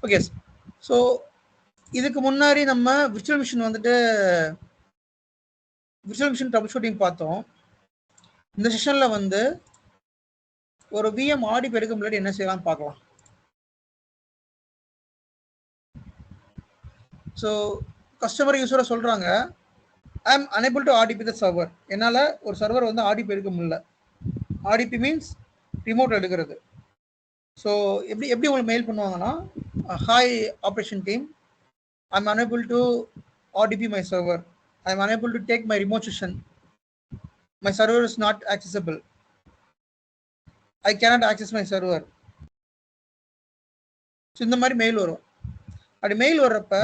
Okay. So இதுக்கு முன்னாடி நம்ம விர்ச்சுவல் மிஷின் வந்துட்டு விர்ச்சுவல் மிஷின் ட்ரபிள் ஷூட்டிங் பார்த்தோம். இந்த செஷன்ல வந்து ஒரு VM ஆடி எடுக்க முன்னாடி என்ன செய்யலாம் பார்க்கலாம். ஸோ கஸ்டமர் யூஸரை சொல்றாங்க, I am unable to RDP the server. என்னால் ஒரு சர்வர் வந்து RDP எடுக்க முடியல. RDP மீன்ஸ் ரிமோட் எடுக்கிறது. ஸோ எப்படி உங்களுக்கு மெயில் பண்ணுவாங்கன்னா, hi operation team, I am unable to RDP my server. I am unable to take my remote session. My server is not accessible. I cannot access my server. So இந்த மாதிரி mail வரும். அப்படி mail வர்றப்ப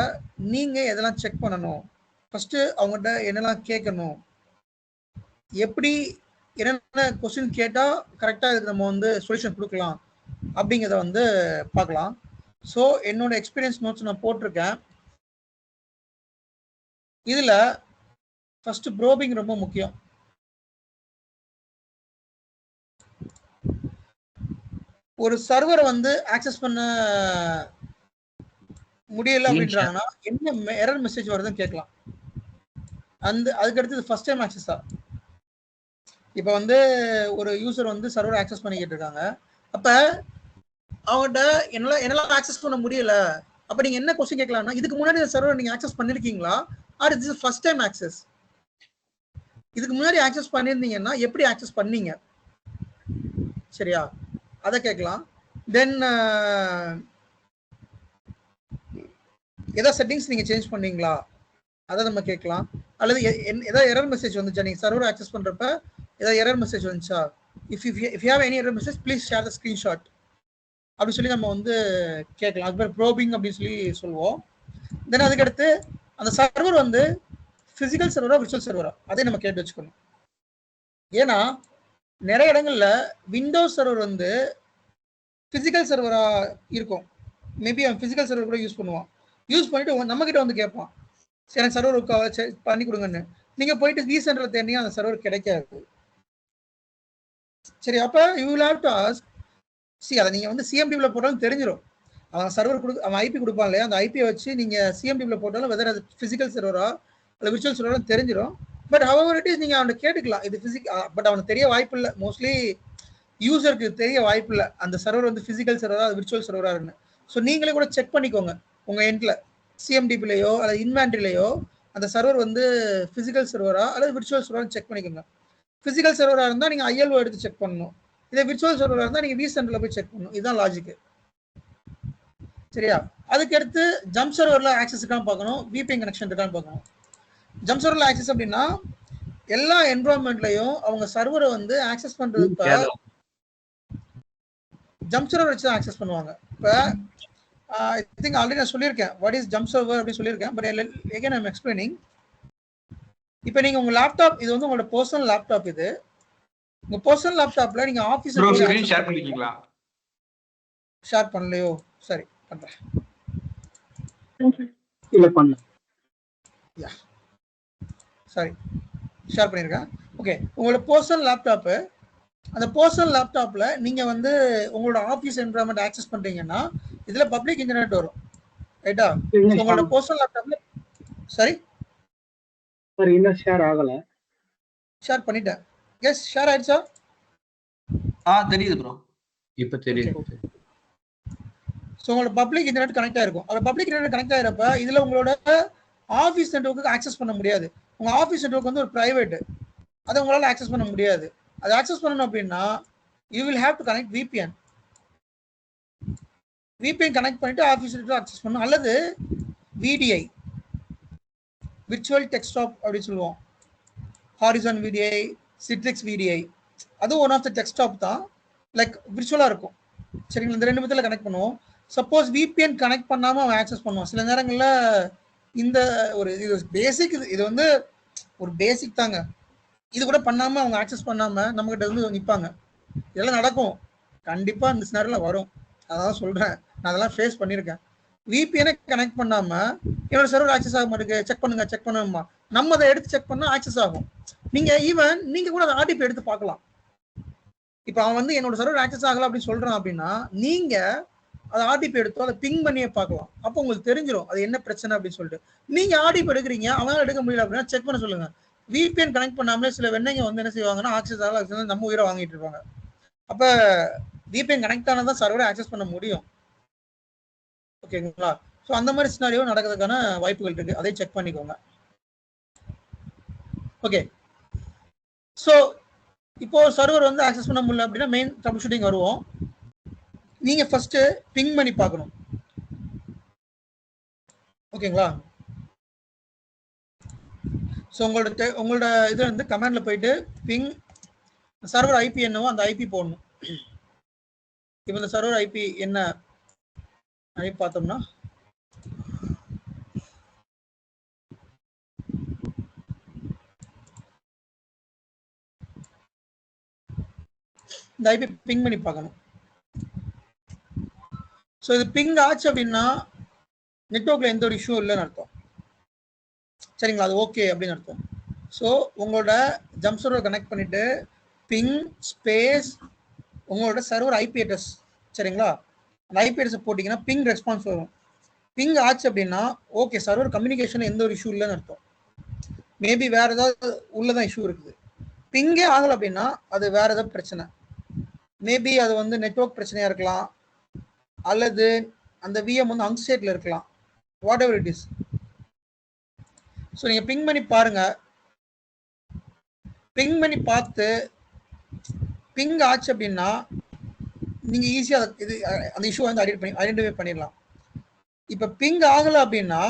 நீங்கள் எதெல்லாம் check பண்ணணும், first அவங்ககிட்ட என்னெல்லாம் கேட்கணும், எப்படி என்னென்ன கொஸ்டின் கேட்டால் கரெக்டாக இதுக்கு நம்ம வந்து சொல்யூஷன் கொடுக்கலாம் அப்படிங்கிறத வந்து பார்க்கலாம். ஸோ என்னோட எக்ஸ்பீரியன்ஸ் நோட்ஸ் நான் போட்டிருக்கேன். இதில் ஃபர்ஸ்ட் ப்ரோபிங் ரொம்ப முக்கியம். ஒரு சர்வரை வந்து ஆக்சஸ் பண்ண முடியல அப்படின்றாங்கன்னா என்ன எரர் மெசேஜ் வருதுன்னு கேட்கலாம். அதுக்கு அடுத்தது ஃபர்ஸ்ட் டைம் ஆக்சஸா. இப்போ வந்து ஒரு யூசர் வந்து சர்வரை ஆக்சஸ் பண்ணிக்கிட்டு இருக்காங்க. அப்போ அவங்ககிட்ட என்னெல்லாம் ஆக்சஸ் பண்ண முடியல, அப்போ நீங்கள் என்ன கொஸ்டின் கேட்கலாம்னா, இதுக்கு முன்னாடி இந்த சர்வரை நீங்கள் ஆக்சஸ் பண்ணியிருக்கீங்களா, or is first time access. இதுக்கு முன்னாடி ஆக்சஸ் பண்ணியிருந்தீங்கன்னா எப்படி ஆக்சஸ் பண்ணீங்க, சரியா, அதை கேட்கலாம். தென் ஏதாவது செட்டிங்ஸ் நீங்கள் சேஞ்ச் பண்ணீங்களா அதை நம்ம கேட்கலாம். அல்லது ஏதாவது எரர் மெசேஜ் வந்துச்சா, நீங்கள் சர்வர் ஆக்சஸ் பண்ணுறப்ப ஏதாவது எரர் மெசேஜ் வந்துச்சா, if you have any error message please share the screenshot அப்படின்னு சொல்லி நம்ம வந்து கேட்கலாம். அது பேர் ப்ரோபிங் அப்படின்னு சொல்லி சொல்லுவோம். தென் அதுக்கடுத்து அந்த சர்வர் வந்து ஃபிசிக்கல் சர்வரா விர்ச்சுவல் சர்வரா அதை நம்ம கேட்டு வச்சுக்கணும். ஏன்னா நிறைய இடங்கள்ல விண்டோஸ் சர்வர் வந்து ஃபிசிக்கல் சர்வரா இருக்கும். மேபி அவன் ஃபிசிக்கல் சர்வர் கூட யூஸ் பண்ணுவான். யூஸ் பண்ணிட்டு நம்ம கிட்ட வந்து கேட்பான், சரி எனக்கு சர்வர் பண்ணி கொடுங்கன்னு. நீங்க போயிட்டு விசென்டர்ல தேடினீங்க அந்த சர்வர் கிடைக்காது. சரி, அப்ப you will have to ask. அதை நீங்க வந்து சிஎம்டிபில போட்டாலும் தெரிஞ்சிடும். அவன் சர்வர் அவன் ஐபி கொடுப்பான் இல்லையா, அந்த ஐபியை வச்சு நீங்க சிஎம்டிபில போட்டாலும் வெதர் அது பிசிக்கல் சர்வரா அல்ல விர்ச்சுவல் சர்வரா தெரிஞ்சிடும். பட் ஹவர் இட் இஸ் நீங்க அவனை கேட்டுக்கலாம் இது பட் அவனுக்கு தெரிய வாய்ப்பு இல்லை. மோஸ்ட்லி யூசருக்கு தெரிய வாய்ப்பு இல்லை அந்த சர்வர் வந்து பிசிக்கல் சர்வரா அது விர்ச்சுவல் சர்வரா இருக்குன்னு. ஸோ நீங்களே கூட செக் பண்ணிக்கோங்க உங்க எண்ட்ல சிஎம்டிபிலையோ அல்லது இன்வென்ட்ரிலையோ அந்த சர்வர் வந்து பிசிக்கல் சர்வரா அல்லது விர்ச்சுவல் சர்வரா செக் பண்ணிக்கோங்க. பிசிக்கல் சர்வரா இருந்தா நீங்க ILO எடுத்து செக் பண்ணணும். இதே விர்ச்சுவல் சர்வரா இருந்தா நீங்க விசென்டர்ல போய் செக் பண்ணணும். இதுதான் லாஜிக், சரியா. அதுக்கு அடுத்து ஜம்ப் சர்வர்ல ஆக்சஸ் இருக்கான்னு பார்க்கணும், VPN கனெக்ஷன் இருக்கான்னு பார்க்கணும். ஜம்ப் சர்வர்ல ஆக்சஸ் அப்படின்னா எல்லா என்விரான்மெண்ட்லயும் அவங்க சர்வரை வந்து ஆக்சஸ் பண்றதுக்கு ஜம்ப் சர்வர் வச்சு தான் ஆக்சஸ் பண்ணுவாங்க. இப்போ ஐ திங்க் ஆல்ரெடி நான் சொல்லியிருக்கேன் வாட் இஸ் ஜம்ப் சர்வர் அப்படின்னு சொல்லியிருக்கேன். But again I'm explaining. இப்போ நீங்க உங்க லேப்டாப், இது வந்து உங்களோட பர்சனல் லேப்டாப். இது உங்க பர்சனல் லேப்டாப்ல நீங்க ஆபீஸ் ஸ்கிரீன் ஷேர் பண்ணிருக்கீங்களா? ஷேர் பண்ணலையோ? சரி பண்றேன். இல்ல பண்ணல. யா சரி, ஷேர் பண்ணிருக்கேன். ஓகே, உங்களோட பர்சனல் லேப்டாப், அந்த பர்சனல் லேப்டாப்ல நீங்க வந்து உங்களோட ஆபீஸ் என்விரான்மெண்ட் ஆக்சஸ் பண்றீங்கன்னா இதுல பப்ளிக் இன்டர்நெட் வரும், ரைட்டா? உங்களோட பர்சனல் லேப்டாப்ல சரி சார் இன்னும் ஷேர் ஆகல. ஷேர் பண்ணிட்டேன். எஸ், ஷேர் ஆயிடுச்சா? தெரியுது ப்ரோ, இப்போ தெரியுது. ஸோ உங்களோட பப்ளிக் இன்டர்நெட் கனெக்ட் ஆயிருக்கும். அந்த பப்ளிக் இன்டர்நெட் கனெக்ட் ஆகிறப்ப இதுல உங்களோட ஆஃபீஸ் நெட்வொர்க்கு ஆக்சஸ் பண்ண முடியாது. உங்க ஆஃபீஸ் நெட்வொர்க் வந்து ஒரு பிரைவேட், அதை உங்களால் ஆக்சஸ் பண்ண முடியாது. அதை ஆக்சஸ் பண்ணணும் அப்படின்னா you will have to connect VPN. VPN connect பண்ணிட்டு ஆஃபீஸ் நெட்வொர்க் ஆக்சஸ் பண்ணணும். அல்லது VDI, விர்ச்சுவல் டெஸ்க்டாப் அப்படின்னு சொல்லுவோம். ஹாரிசான் VDI, Citrix VDI, அது ஒன் ஆஃப் த டெஸ்க்டாப் தான், லைக் விர்ச்சுவலா இருக்கும். சரிங்களா? இந்த ரெண்டு மெத்தட்ல கனெக்ட் பண்ணுவோம். சப்போஸ் VPN கனெக்ட் பண்ணாம அவன் ஆக்சஸ் பண்ணுவான். சில நேரங்களில் இந்த ஒரு இது பேசிக், இது வந்து ஒரு பேசிக் தாங்க. இது கூட பண்ணாம அவங்க ஆக்சஸ் பண்ணாம நம்ம கிட்ட வந்து நிற்பாங்க. இதெல்லாம் நடக்கும் கண்டிப்பா, இந்த சினாரியோல வரும். அதான் சொல்றேன், நான் அதெல்லாம் ஃபேஸ் பண்ணியிருக்கேன். VPN கனெக்ட் பண்ணாம என்னோட சர்வர் ஆக்சஸ் ஆக மாட்டேங்குது, செக் பண்ணுமா, நம்ம அதை எடுத்து செக் பண்ணா ஆக்சஸ் ஆகும். நீங்க கூட அதை RDP எடுத்து பார்க்கலாம். இப்போ அவன் வந்து என்னோட சர்வர் ஆக்சஸ் ஆகல அப்படின்னு சொல்றான் அப்படின்னா நீங்க அதை ஆர்டிபி எடுத்தோ அதை பிங் பண்ணியே பார்க்கலாம். அப்போ உங்களுக்கு தெரிஞ்சிடும் அது என்ன பிரச்சனை அப்படின்னு சொல்லிட்டு. நீங்க ஆர்டிபி எடுக்கிறீங்க, அவங்களால எடுக்க முடியல அப்படின்னா செக் பண்ண சொல்லுங்க. விபிஎன் கனெக்ட் பண்ணாமலே சில வெண்ணைங்க வந்து என்ன செய்வாங்கன்னா ஆக்சஸ் நம்ம உயிரை வாங்கிட்டு இருப்பாங்க. அப்ப விபிஎன் கனெக்ட் ஆனதான் சர்வரை ஆக்சஸ் பண்ண முடியும். ஓகேங்களா? ஸோ அந்த மாதிரி சினாரியோ நடக்கிறதுக்கான வாய்ப்புகள் இருக்கு, அதை செக் பண்ணிக்கோங்க. ஓகே, ஸோ இப்போ சர்வர் வந்து ஆக்சஸ் பண்ண முடியல அப்படின்னா மெயின் ட்ரபிள் ஷூட்டிங் வருவோம். நீங்க ஃபர்ஸ்ட் பிங் பண்ணி பார்க்கணும். ஓகேங்களா? ஸோ உங்களோட இது வந்து கமாண்ட்ல போயிட்டு பிங் சர்வர் ஐபி என்னவோ அந்த ஐபி போடணும். இப்போ இந்த சர்வர் ஐபி என்ன ஐபி பார்த்தோம்னா இந்த ஐபி பிங் பண்ணி பார்க்கணும். ஸோ இது பிங் ஆச்சு அப்படின்னா நெட்வொர்க்ல எந்த ஒரு இஷ்யூ இல்லைன்னு அர்த்தம். சரிங்களா? அது ஓகே அப்படின்னு அர்த்தம். ஸோ உங்களோட ஜம்ப் சர்வர் கனெக்ட் பண்ணிட்டு பிங் ஸ்பேஸ் உங்களோட சர்வர் ஐபி அட்ரஸ், சரிங்களா, அந்த ஐபி அட்ரஸ் போட்டிங்கன்னா பிங் ரெஸ்பான்ஸ் வரும். பிங் ஆச்சு அப்படின்னா ஓகே சர்வர் கம்யூனிகேஷன் எந்த ஒரு இஷ்யூ இல்லைன்னு அர்த்தம். மேபி வேற ஏதாவது உள்ளதான் இஷ்யூ இருக்குது. பிங்கே ஆகலை அப்படின்னா அது வேற ஏதாவது பிரச்சனை. மேபி அது வந்து நெட்வொர்க் பிரச்சனையா இருக்கலாம், அல்லது அந்த விஎம் வந்து அன்ஸ்டேட்ல இருக்கலாம், what ever it is. So நீங்க பிங் பண்ணி பாருங்க. பிங் பண்ணி பார்த்து பிங் ஆச்சு அப்படின்னா நீங்க ஈஸியா இது அந்த இஷ்யூ வந்து ஐடென்டிஃபை பண்ணிடலாம். இப்போ பிங் ஆகலை அப்படின்னா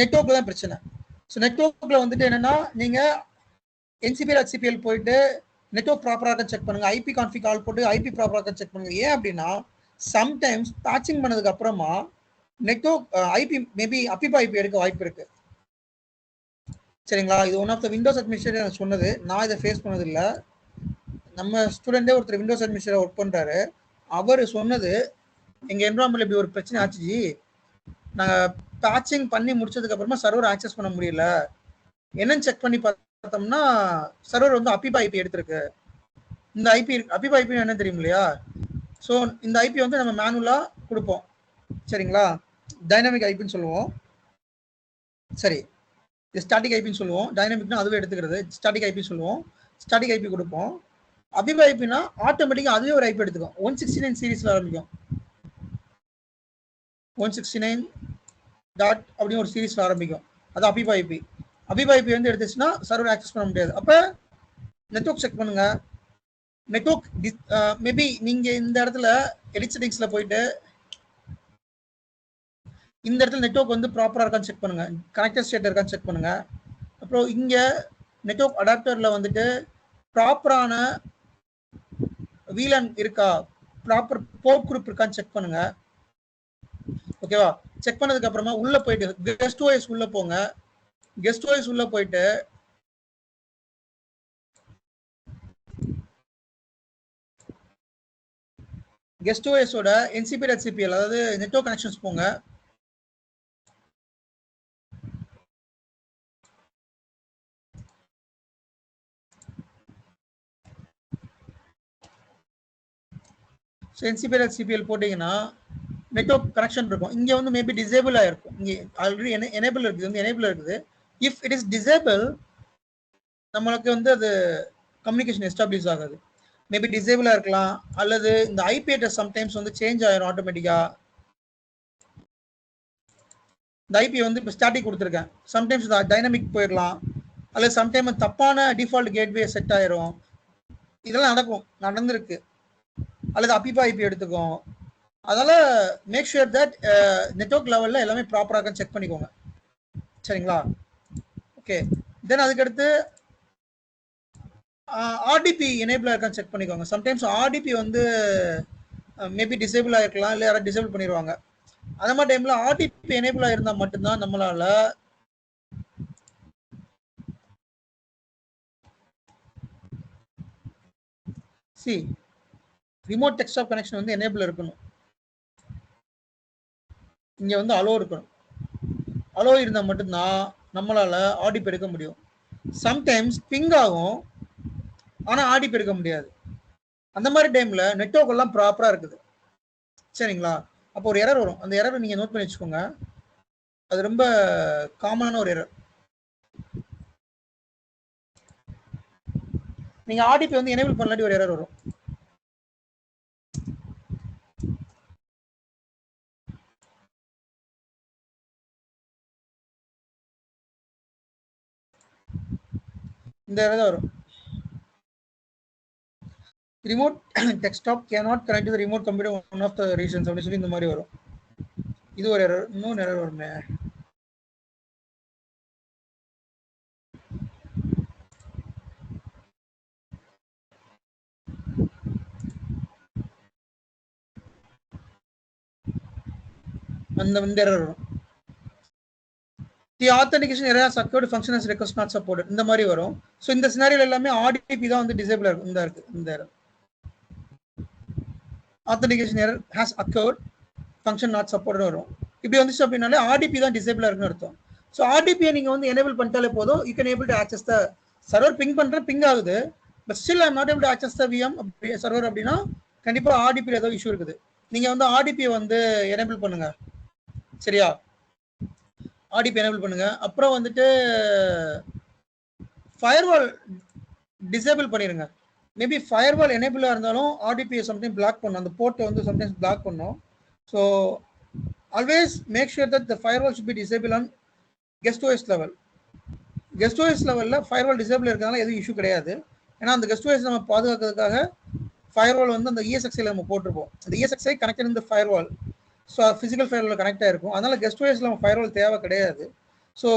நெட்வொர்க்ல தான் பிரச்சனை. ஸோ நெட்வொர்க்ல வந்துட்டு என்னன்னா நீங்க NCPL போயிட்டு நெட்வொர்க் ப்ராப்பராக செக் பண்ணுங்க, ஐபி கான்ஃபிக் கால் போட்டு ஐபி ப்ராப்பராக செக் பண்ணுங்க. ஏன் அப்படின்னா சம்டைம்ஸ் பேட்சிங் பண்ணதுக்கு அப்புறமா network IP maybe APIPA IP எடுக்க வாய்ப்பு இருக்கு. சரிங்களா? இது one of the Windows administrator சொன்னது, நான் இதை ஃபேஸ் பண்ணது இல்லை. நம்ம ஸ்டூடெண்டே ஒருத்தர் விண்டோஸ் அட்மினிஸ்ட்ரேட்டர் ஒர்க் பண்றாரு, அவர் சொன்னது எங்க என்வரான்மெண்ட்ல இப்படி ஒரு பிரச்சனை ஆச்சு, நாங்கள் பேட்சிங் பண்ணி முடிச்சதுக்கு அப்புறமா சர்வர் ஆக்சஸ் பண்ண முடியல, என்னன்னு செக் பண்ணி பார்த்தோம்னா சர்வர் வந்து அப்பிபா ஐபி எடுத்திருக்கு. இந்த ஐபி அப்பிபா ஐபி என்ன தெரியும் இல்லையா? ஸோ இந்த ஐபி வந்து நம்ம மேனுவலா கொடுப்போம். சரிங்களா? டைனாமிக் ஐபின்னு சொல்லுவோம். சரி, ஸ்டாட்டிக் ஐபின்னு சொல்லுவோம். டைனாமிக்னா அதுவே எடுத்துக்கிறது. ஸ்டாட்டிக் ஐபி சொல்லுவோம். ஸ்டாட்டிக் ஐபி கொடுப்போம். அப்பிபா ஐபினா ஆட்டோமேட்டிக்கா அதுவே ஒரு ஐபி எடுத்துக்கும். 169 சீரீஸ்ல ஆரம்பிக்கும். 169 டாட் அப்படின்னு ஒரு சீரீஸ்ல ஆரம்பிக்கும். அது அப்பிபா ஐபி. அப்பிபா ஐபி வந்து எடுத்துச்சுன்னா சர்வர் ஆக்சஸ் பண்ண முடியாது. அப்ப நெட்வொர்க் செக் பண்ணுங்க. நெட்வொர்க் மேபி நீங்க இந்த இடத்துல எடிட் செட்டிங்ஸ்ல போயிட்டு இந்த இடத்துல நெட்வொர்க் வந்து ப்ராப்பரா இருக்கான்னு செக் பண்ணுங்க, கனெக்டட் ஸ்டேட் இருக்கான்னு செக் பண்ணுங்க. அப்புறம் இங்க நெட்வொர்க் அடாப்டர்ல வந்துட்டு ப்ராப்பரான VLAN இருக்கா, ப்ராப்பர் போர்ட் குரூப் இருக்கான்னு செக் பண்ணுங்க. ஓகேவா? செக் பண்ணதுக்கு அப்புறமா உள்ள போயிட்டு கெஸ்ட் ஓஎஸ் உள்ள போங்க. கெஸ்ட் ஓஎஸ் உள்ள போயிட்டு கெஸ்ட் ஓஎஸோட NCP.cpl அதாவது நெட்வொர்க் கனெக்ஷன்ஸ் போங்க. ஸோ NCP.cpl போட்டிங்கன்னா நெட்வொர்க் கனெக்ஷன் இருக்கும். இங்கே வந்து மேபி டிசேபிள் ஆகிருக்கும். இங்கே ஆல்ரெடி எனேபிள் இருக்குது, வந்து எனேபிள் இருக்குது. இஃப் இட் இஸ் டிசேபிள் நம்மளுக்கு வந்து அது கம்யூனிகேஷன் எஸ்டாப்ளிஷ் ஆகாது. மேபி டிசேபிளாக இருக்கலாம், அல்லது இந்த ஐபி அட்ரஸ் சம்டைம்ஸ் வந்து சேஞ்ச் ஆயிரும் ஆட்டோமேட்டிக்காக. இந்த ஐபி வந்து இப்போ ஸ்டாட்டிக் கொடுத்துருக்கேன், சம்டைம்ஸ் டைனமிக் போயிடலாம், அல்லது சம்டைம் தப்பான டிஃபால்ட் கேட்வே செட் ஆயிரும். இதெல்லாம் நடந்திருக்கு. அல்லது அப்பிபா ஐபி எடுத்துக்கும். அதனால மேக் ஷூர் தட் நெட்வொர்க் லெவல்ல எல்லாமே ப்ராப்பராக செக் பண்ணிக்கோங்க. சரிங்களா? ஓகே, தென் அதுக்கடுத்து ஆர்டிபி எனேபிள் இருக்கான்னு செக் பண்ணிக்கோங்க. சம்டைம்ஸ் ஆர்டிபி வந்து மேபி டிசேபிள் ஆகிருக்கலாம், இல்லை யாராவது டிசேபிள் பண்ணிடுவாங்க. அந்த மாதிரி டைம்ல ஆர்டிபி எனேபிள் ஆயிருந்தா மட்டும்தான் நம்மளால ரிமோட் டெஸ்க்டாப் கனெக்ஷன் வந்து எனேபிள் இருக்கணும். இங்க வந்து அலோ இருக்கணும். அலோ இருந்தால் மட்டும்தான் நம்மளால ஆடிப் எடுக்க முடியும். சம்டைம்ஸ் பிங் ஆகும், ஆனால் ஆடிப் எடுக்க முடியாது. அந்த மாதிரி டைம்ல நெட்வொர்க் எல்லாம் ப்ராப்பரா இருக்குது. சரிங்களா? அப்போ ஒரு எரர் வரும். அந்த எரரை நீங்க நோட் பண்ணி வச்சுக்கோங்க. அது ரொம்ப காமனான ஒரு எரர். நீங்க ஆர்டிபி வந்து எனேபிள் பண்ணலாட்டி ஒரு எரர் வரும். இந்த எரர் தான் வரும். Remote desktop cannot connect to the remote computer one of the reasons அப்படின்னு சொல்லி இந்த மாதிரி வரும். இது ஒரு எரர். இன்னொரு எரர் வருமே. இந்த எரர் வரும். The authentication error has occurred function has request not supported இந்த மாதிரி வரும். ஸோ இந்த சினாரியோல எல்லாமே ஆர்டிபி தான் வந்து டிசேபிள் இருக்கும். இந்த error authentication error has occurred function not supported வரும். இப்படி வந்துச்சு அப்படின்னாலே ஆர்டிபி தான் டிசேபிளா இருக்குன்னு அர்த்தம். ஸோ ஆர்டிபியை நீங்க வந்து எனேபிள் பண்ணிட்டாலே போதும். You can able to access the server. Ping பண்றேன், பிங் ஆகுது, but still I am not able to access the VM server அப்படின்னா கண்டிப்பா ஆர்டிபியில் ஏதோ இஷ்யூ இருக்குது. நீங்க வந்து ஆர்டிபியை வந்து எனேபிள் பண்ணுங்க. சரியா? ஆர்டிபி எனேபிள் பண்ணுங்க. அப்புறம் வந்துட்டு ஃபயர்வால் டிசேபிள் பண்ணிடுங்க. மேபி ஃபயர்வால் எனேபிளா இருந்தாலும் ஆர்டிபியை சம்டைம் பிளாக் பண்ணும். அந்த போர்ட்டை வந்து சம்டைம்ஸ் பிளாக் பண்ணும். So always make sure that the firewall should be disable on guest OS level. Guest OS லெவலில் ஃபயர்வால் டிசேபிள் இருக்கிறதுனால எதுவும் இஷ்யூ கிடையாது. ஏன்னா அந்த கெஸ்ட் ஓஎஸ் நம்ம பாதுகாக்கிறதுக்காக ஃபயர்வால் வந்து அந்த இஎஸ்எக்ஸையில் நம்ம போட்டிருப்போம். அந்த இஎஸ்எக்ஸை கனெக்டட் இந்த firewall. So physical firewall connect ஆகிருக்கும். அதனால கெஸ்ட் ஓஎஸ்ல நம்ம ஃபயர்வால் தேவை கிடையாது. So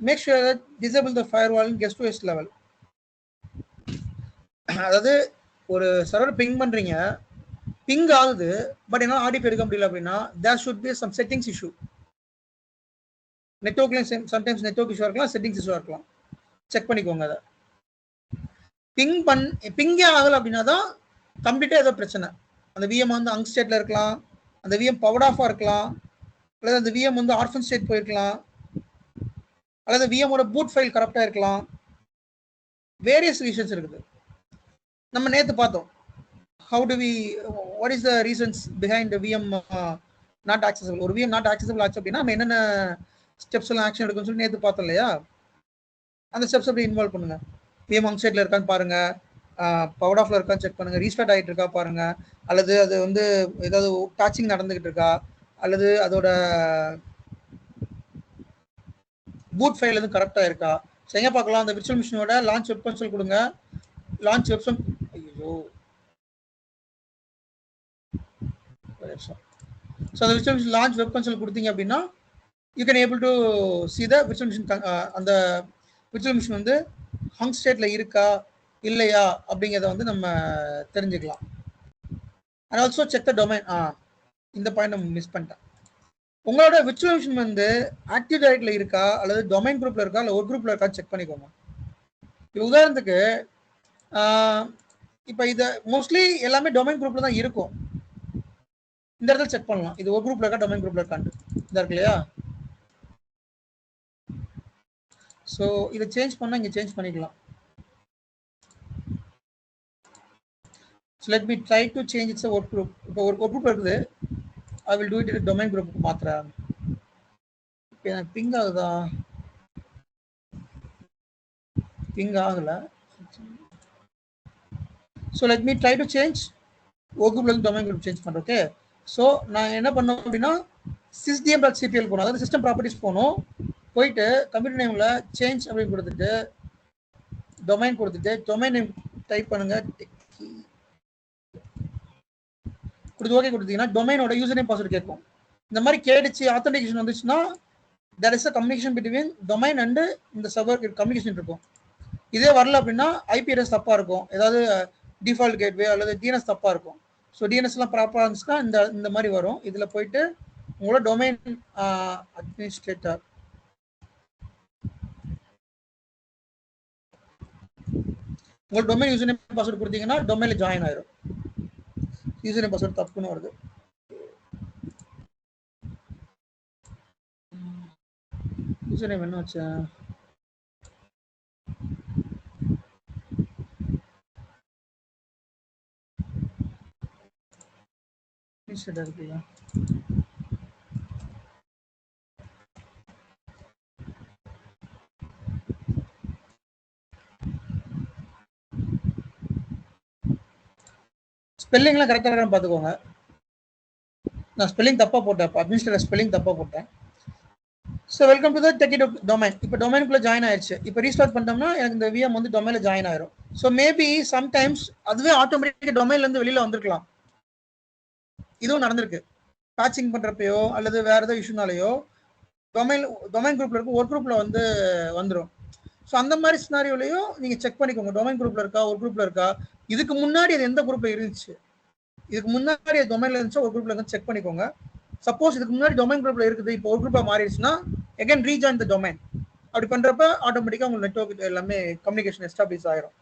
make sure that disable the firewall in guest OS level. அதாவது ஒரு சர்வர் பிங் பண்றீங்க, பிங் ஆகுது, பட் என்னால் ஆர்டிபி எடுக்க முடியல அப்படின்னா there should be some settings issue. நெட்வொர்க்லையும் சம்டைம்ஸ் நெட்வொர்க் இஷ்யூ இருக்கலாம், செட்டிங்ஸ் இஷ்யூ இருக்கலாம். செக் பண்ணிக்கோங்க. அதை பிங்கே ஆகலை அப்படின்னா தான் கம்ப்ளீட்டாக ஏதோ பிரச்சனை. அந்த விஎம் வந்து அங் ஸ்டேட்ல இருக்கலாம், அந்த விஎம் பவர் ஆஃபாக இருக்கலாம், அல்லது அந்த விஎம் வந்து ஆர்ஃபன் ஸ்டேட் போயிருக்கலாம், அல்லது விஎமோட பூட் ஃபைல் கரெக்டாக இருக்கலாம். வேரியஸ் ரீசன்ஸ் இருக்குது. நம்ம நேற்று பார்த்தோம். what is the reasons behind the VM not accessible? ஒரு VM not accessible ஆச்சு அப்படின்னா நம்ம என்னென்ன ஸ்டெப்ஸ் எல்லாம் ஆக்ஷன் எடுக்கணும்னு சொல்லி நேற்று பார்த்தோம் இல்லையா? அந்த ஸ்டெப்ஸ் எப்படி இன்வால்வ் பண்ணுங்க. VM அங் ஸ்டேட்ல இருக்கான்னு பாருங்க, பவர் ஆஃப்ல இருக்கான்னு செக் பண்ணுங்க, ரீஸ்டார்ட் ஆகிட்டு இருக்கா பாருங்க, அல்லது அது வந்து ஏதாவது பேட்சிங் நடந்துகிட்டு இருக்கா, அல்லது அதோட பூட் ஃபைல் எதுவும் கரெக்டாக இருக்கா. எங்க பார்க்கலாம்? அந்த விர்ச்சுவல் மிஷினோட லான்ச் வெப் கன்சோல் கொடுங்க. லான்ச் வெப் ஐயோ ஸோ அந்த virtual machine launch web console கொடுத்தீங்க அப்படின்னா you can able to see the virtual machine. அந்த விர்ச்சுவல் மிஷின் வந்து ஹங் ஸ்டேட்ல இருக்கா இல்லையா அப்படிங்கிறத வந்து நம்ம தெரிஞ்சுக்கலாம். And also check the domain. இந்த பாயிண்ட் நம்ம மிஸ் பண்ணிட்டேன். உங்களோட விர்ச்சுவல் மிஷின் வந்து ஆக்டிவ் டைரக்ட்ல இருக்கா அல்லது டொமைன் குரூப்ல இருக்கா இல்லை ஒரு குரூப்ல இருக்கா செக் பண்ணிக்கோங்க. உதாரணத்துக்கு இப்போ இதை மோஸ்ட்லி எல்லாமே டொமைன் குரூப்ல தான் இருக்கும். இந்த இடத்துல செக் பண்ணலாம் இது ஒரு குரூப்ல இருக்கா டொமைன் குரூப்ல இருக்கான்னு. இதா இருக்கு இல்லையா? ஸோ இதை சேஞ்ச் பண்ணா இங்க சேஞ்ச் பண்ணிக்கலாம். So let me try to change its work group. இப்போ ஒரு குரூப் இருக்குது, I will do it in domain group மாத்திரேன். இப்போ எனக்கு பிங் ஆகுதா? பிங் ஆகல. So let me try to change ஒரு குரூப்ல இருந்து domain group சேஞ்ச் பண்றேன். ஓகே, ஸோ நான் என்ன பண்ணோம் அப்படின்னா sysdm.cpl போகணும், அதாவது சிஸ்டம் ப்ராப்பர்ட்டிஸ் போகணும். போயிட்டு கம்ப்யூட்டர் நேம்ல சேஞ்ச் அப்படின்னு கொடுத்துட்டு டொமைன் கொடுத்துட்டு டொமைன் நேம் டைப் பண்ணுங்க. கொடுத்து ஓகே கொடுத்தீங்கன்னா டொமைனோட யூசர் நேம் பாஸ்வேர்டு கேட்கும். இந்த மாதிரி கேட்டுச்சு ஆத்தென்டிகேஷன் வந்துச்சுன்னா there is a communication between domain and இந்த சர்வர் கம்யூனிகேஷன் இருக்கும். இதே வரல அப்படின்னா ஐபி அட்ரஸ் தப்பா இருக்கும், ஏதாவது டிஃபால்ட் கேட்வே அல்லது டிஎன்எஸ் தப்பா இருக்கும். ஸோ டிஎன்எஸ் எல்லாம் ப்ராப்பராக இருந்துச்சுன்னா இந்த மாதிரி வரும். இதுல போயிட்டு உங்களோட டொமைன் அட்மினிஸ்ட்ரேட்டர் உங்களோட டொமைன் யூசர் நேம் பாஸ்வேர்டு கொடுத்தீங்கன்னா டொமைன்ல ஜாயின் ஆயிரும். யூசர் நேம் பாஸ்வேர்டு தப்புன்னு வருது. யூசர் நேம் என்ன வச்சா? இருக்குல்ல ஸ்பெல்லிங்லாம் கரெக்டாக இருக்கான்னு பார்த்துக்கோங்க. நான் ஸ்பெல்லிங் தப்பாக போட்டேன். இப்போ அட்மினிஸ்ட்ரேட்டர் ஸ்பெல்லிங் தப்பாக போட்டேன். So welcome to the techie domain. இப்போ டொமைனுக்குள்ளே ஜாயின் ஆயிடுச்சு. இப்போ ரீஸ்டார்ட் பண்ணிட்டோம்னா எனக்கு இந்த விஎம் வந்து டொமைனில் ஜாயின் ஆயிரும். ஸோ மேபி சம்டைம்ஸ் அதுவே ஆட்டோமேட்டிக்காக டொமைன்லேருந்து வெளியில் வந்திருக்கலாம். இதுவும் நடந்திருக்கு. பேட்சிங் பண்ணுறப்பையோ அல்லது வேறு ஏதோ இஷ்யூனாலேயோ டொமைன் குரூப்பில் இருக்கும் ஒரு குரூப்பில் வந்து வந்துடும். ஸோ அந்த மாதிரி சினாரியோலையும் நீங்கள் செக் பண்ணிக்கோங்க. டொமைன் குரூப்பில் இருக்கா ஒரு குரூப்பில் இருக்கா, இதுக்கு முன்னாடி அது எந்த குரூப்பில் இருந்துச்சு, இதுக்கு முன்னாடி டொமைன்ல இருந்துச்சா ஒரு குரூப்ல இருந்து செக் பண்ணிக்கோங்க. சப்போஸ் இதுக்கு முன்னாடி டொமைன் குரூப்ல இருக்குது, இப்போ ஒரு குரூப்பா மாறிடுச்சுன்னா again ரீஜாயின் த டொமைன். அப்படி பண்றப்ப ஆட்டோமேட்டிக்கா உங்க நெட்வொர்க் எல்லாமே கம்யூனிகேஷன் எஸ்டாப்ளிஷ் ஆயிரும்.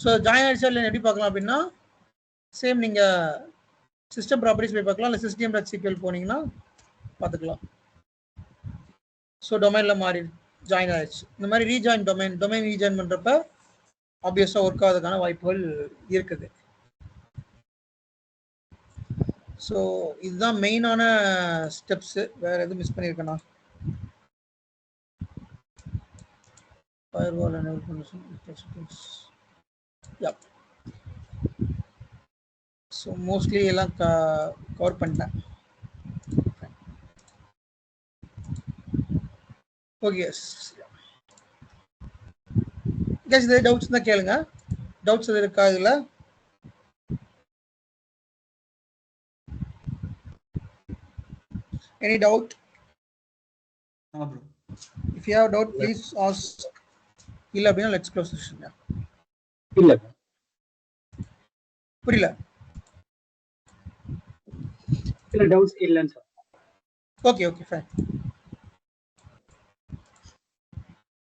ஸோ ஜாயின் ஆயிடுச்சா இல்லை எப்படி பார்க்கலாம் அப்படின்னா, சேம் நீங்கள் சிஸ்டம் ப்ராப்பர்ட்டிஸ் போய் பார்க்கலாம், இல்லை system.cpl போனீங்கன்னா பார்த்துக்கலாம். ஸோ டொமைனில் மாறி ஜாயின் ஆயிடுச்சு. இந்த மாதிரி ரீஜாயின் டொமைன் ரீஜாயின் பண்ணுறப்ப ஆப்வியஸாக ஒர்க் ஆகிறதுக்கான வாய்ப்புகள் இருக்குது. ஸோ இதுதான் மெயினான ஸ்டெப்ஸு. வேறு எதுவும் மிஸ் பண்ணியிருக்கேண்ணா? firewall enable permission. Yeah. So mostly எல்லாம் கவர் பண்ணிட்டேன். ஓகே கேஸ், இது டவுட்ஸ் தான் கேளுங்க. டவுட்ஸ் எது இருக்கா இதுல? Any doubt? No bro. If you have doubt, please ask. இல்ல அப்படின்னா let's close the session. இல்ல புரியல. இல்ல டவுட்ஸ் இல்லன்னு சார். Okay fine.